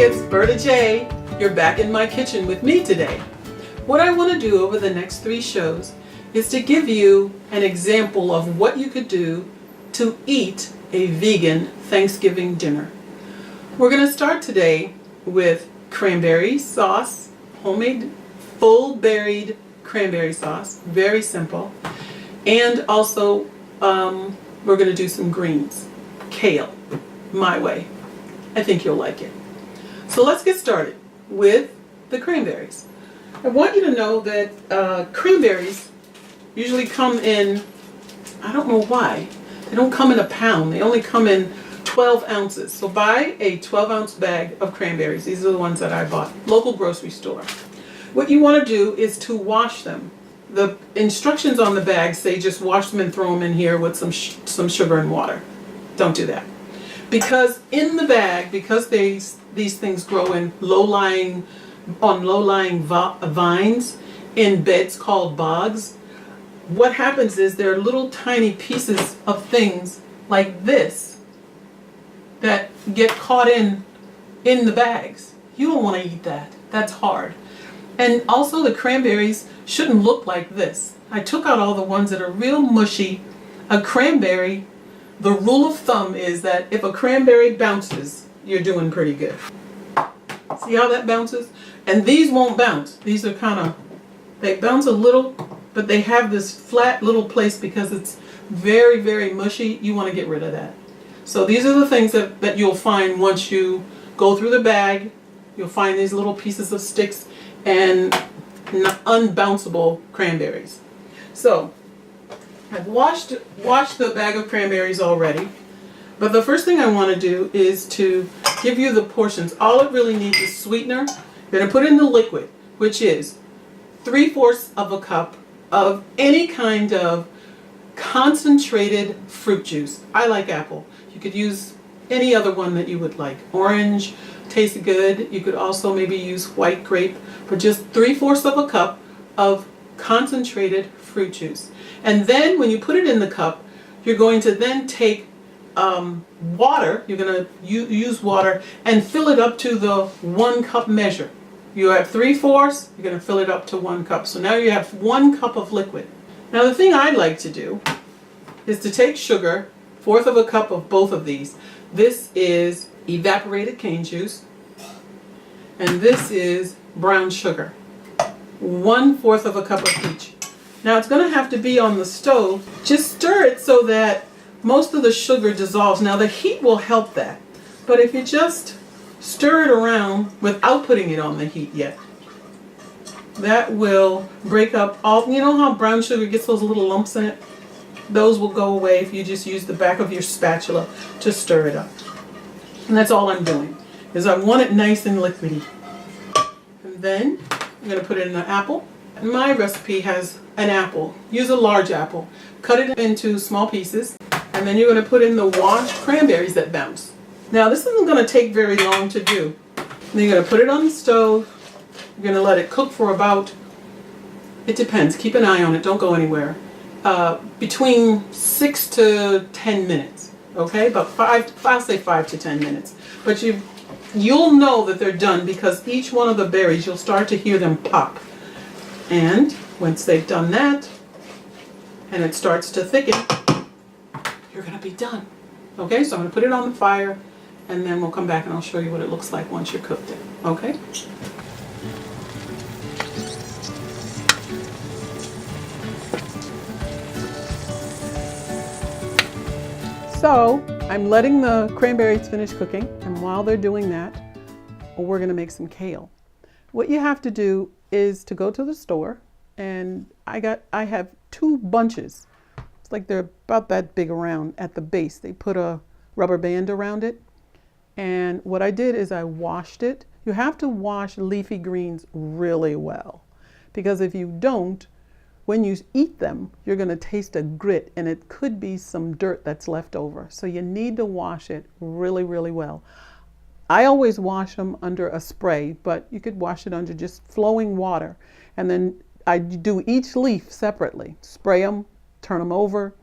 it's Berta J. You're back in my kitchen with me today. What I want to do over the next 3 shows is to give you an example of what you could do to eat a vegan Thanksgiving dinner. We're going to start today with cranberry sauce, homemade full berried cranberry sauce, very simple. And also we're going to do some greens, kale, my way. I think you'll like it. So let's get started with the cranberries. I want you to know that cranberries usually come in, I don't know why, they don't come in a pound, they only come in 12 ounces. So buy a 12-ounce bag of cranberries. These are the ones that I bought, local grocery store. What you want to do is to wash them. The instructions on the bag say just wash them and throw them in here with some sugar and water. Don't do that. Because in the bag, because these things grow in low-lying vines in beds called bogs, what happens is there are little tiny pieces of things like this that get caught in the bags. You don't want to eat that. That's hard. And also the cranberries shouldn't look like this. I took out all the ones that are real mushy. A cranberry, the rule of thumb is that if a cranberry bounces, you're doing pretty good. See how that bounces? And these won't bounce. These are they bounce a little, but they have this flat little place because it's very, very mushy. You want to get rid of that. So these are the things that you'll find once you go through the bag. You'll find these little pieces of sticks and unbounceable cranberries. So I've washed the bag of cranberries already, but the first thing I want to do is to give you the portions. All it really needs is sweetener. You're going to put in the liquid, which is 3/4 of a cup of any kind of concentrated fruit juice. I like apple. You could use any other one that you would like. Orange tastes good. You could also maybe use white grape, but just 3/4 of a cup of concentrated fruit juice. And then when you put it in the cup, you're going to then take water. You're going to use water and fill it up to the 1 cup measure. You have 3/4, you're going to fill it up to 1 cup. So now you have 1 cup of liquid. Now the thing I like to do is to take sugar, 1/4 of a cup of both of these. This is evaporated cane juice, and this is brown sugar. 1/4 of a cup of each. Now it's going to have to be on the stove. Just stir it so that most of the sugar dissolves. Now the heat will help that, but if you just stir it around without putting it on the heat yet, that will break up all, you know how brown sugar gets those little lumps in it? Those will go away if you just use the back of your spatula to stir it up. And that's all I'm doing, is I want it nice and liquidy. And then I'm going to put it in an apple. My recipe has an apple. Use a large apple. Cut it into small pieces, and then you're going to put in the washed cranberries that bounce. Now this isn't going to take very long to do. Then you're going to put it on the stove. You're going to let it cook for about, it depends, keep an eye on it, don't go anywhere, between 6 to 10 minutes. Okay, about I'll say 5 to 10 minutes. But you'll know that they're done because each one of the berries, you'll start to hear them pop. And once they've done that, and it starts to thicken, you're going to be done. Okay, so I'm going to put it on the fire, and then we'll come back and I'll show you what it looks like once you're cooked it. Okay? So I'm letting the cranberries finish cooking, and while they're doing that, we're going to make some kale. What you have to do is to go to the store, and I have 2 bunches. It's like they're about that big around at the base. They put a rubber band around it, and what I did is I washed it. You have to wash leafy greens really well, because if you don't, when you eat them, you're going to taste a grit, and it could be some dirt that's left over. So you need to wash it really, really well. I always wash them under a spray, but you could wash it under just flowing water. And then I do each leaf separately. Spray them, turn them over.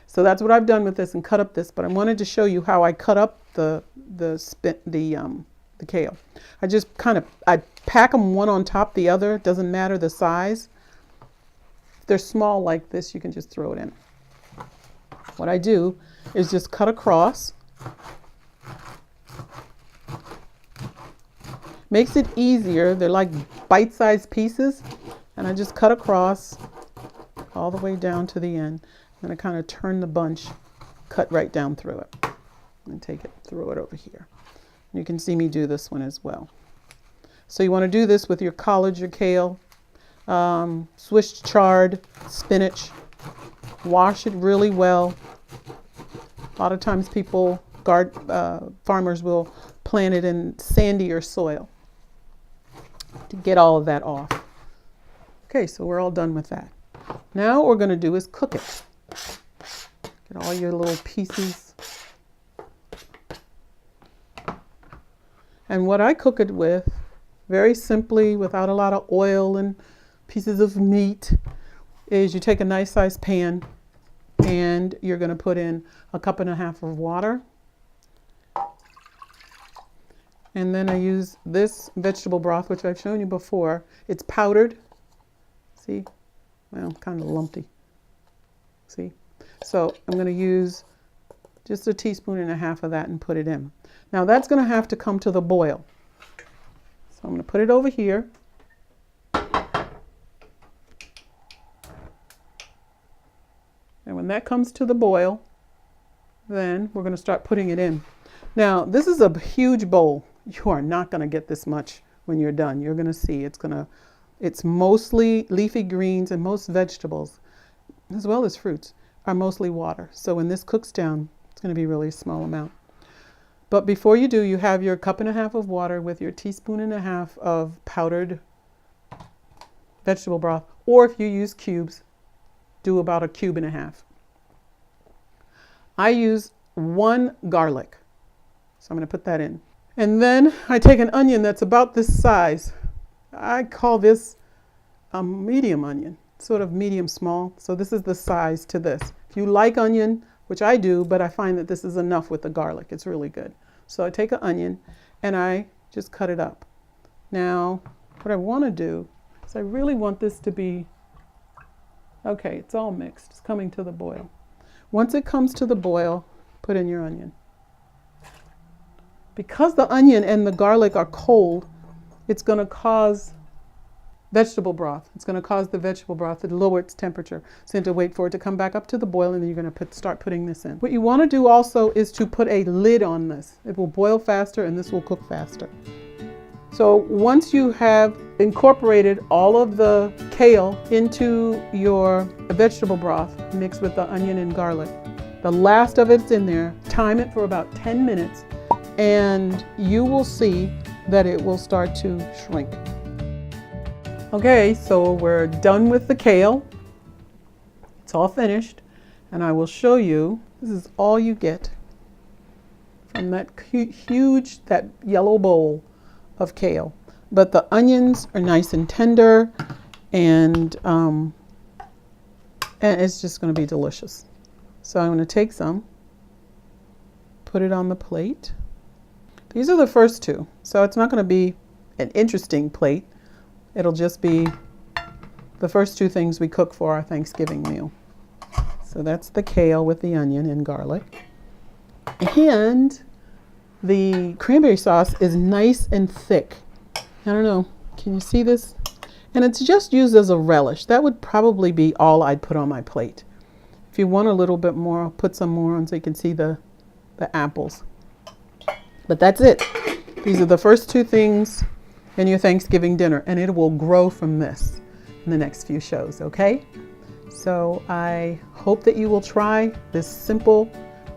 So that's what I've done with this and cut up this. But I wanted to show you how I cut up the the kale. I pack them one on top of the other. It doesn't matter the size. If they're small like this, you can just throw it in. What I do is just cut across. Makes it easier. They're like bite-sized pieces. And I just cut across all the way down to the end. And I kind of turn the bunch, cut right down through it. And take it, throw it over here. You can see me do this one as well. So you want to do this with your collard, your kale, Swiss chard, spinach. Wash it really well. A lot of times farmers will plant it in sandier soil to get all of that off. Okay, so we're all done with that. Now what we're going to do is cook it. Get all your little pieces. And what I cook it with, very simply, without a lot of oil and pieces of meat, is you take a nice sized pan and you're going to put in 1.5 cups of water. And then I use this vegetable broth, which I've shown you before. It's powdered. See? Well, kind of lumpy. See? So I'm going to use just 1.5 teaspoons of that and put it in. Now that's going to have to come to the boil. So I'm going to put it over here. And when that comes to the boil, then we're going to start putting it in. Now this is a huge bowl. You are not going to get this much when you're done. You're going to see it's mostly leafy greens, and most vegetables, as well as fruits, are mostly water. So when this cooks down, it's going to be really a small amount. But before you do, you have your 1.5 cups of water with your 1.5 teaspoons of powdered vegetable broth. Or if you use cubes, do about 1.5 cubes. I use 1 garlic. So I'm going to put that in. And then I take an onion that's about this size. I call this a medium onion, sort of medium small. So this is the size to this. If you like onion, which I do, but I find that this is enough with the garlic. It's really good. So I take an onion and I just cut it up. Now, what I want to do is I really want this to be, okay, it's all mixed. It's coming to the boil. Once it comes to the boil, put in your onion. Because the onion and the garlic are cold, it's going to cause vegetable broth. It's going to cause the vegetable broth to lower its temperature. So you have to wait for it to come back up to the boil, and then you're going to start putting this in. What you want to do also is to put a lid on this. It will boil faster and this will cook faster. So once you have incorporated all of the kale into your vegetable broth mixed with the onion and garlic, the last of it's in there, time it for about 10 minutes, and you will see that it will start to shrink. Okay, so we're done with the kale. It's all finished, and I will show you. This is all you get from that huge, that yellow bowl of kale. But the onions are nice and tender, and it's just going to be delicious. So I'm going to take some, put it on the plate. These are the first two, so it's not going to be an interesting plate. It'll just be the first two things we cook for our Thanksgiving meal. So that's the kale with the onion and garlic. And the cranberry sauce is nice and thick. I don't know, can you see this? And it's just used as a relish. That would probably be all I'd put on my plate. If you want a little bit more, I'll put some more on so you can see the apples. But that's it. These are the first two things in your Thanksgiving dinner, and it will grow from this in the next few shows, okay? So I hope that you will try this simple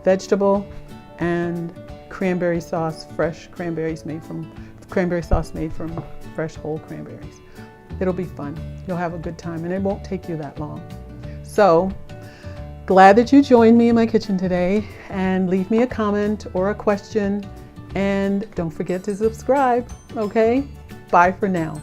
vegetable and cranberry sauce, fresh cranberries made from, cranberry sauce made from fresh whole cranberries. It'll be fun. You'll have a good time, and it won't take you that long. So glad that you joined me in my kitchen today, and leave me a comment or a question. And don't forget to subscribe, okay? Bye for now.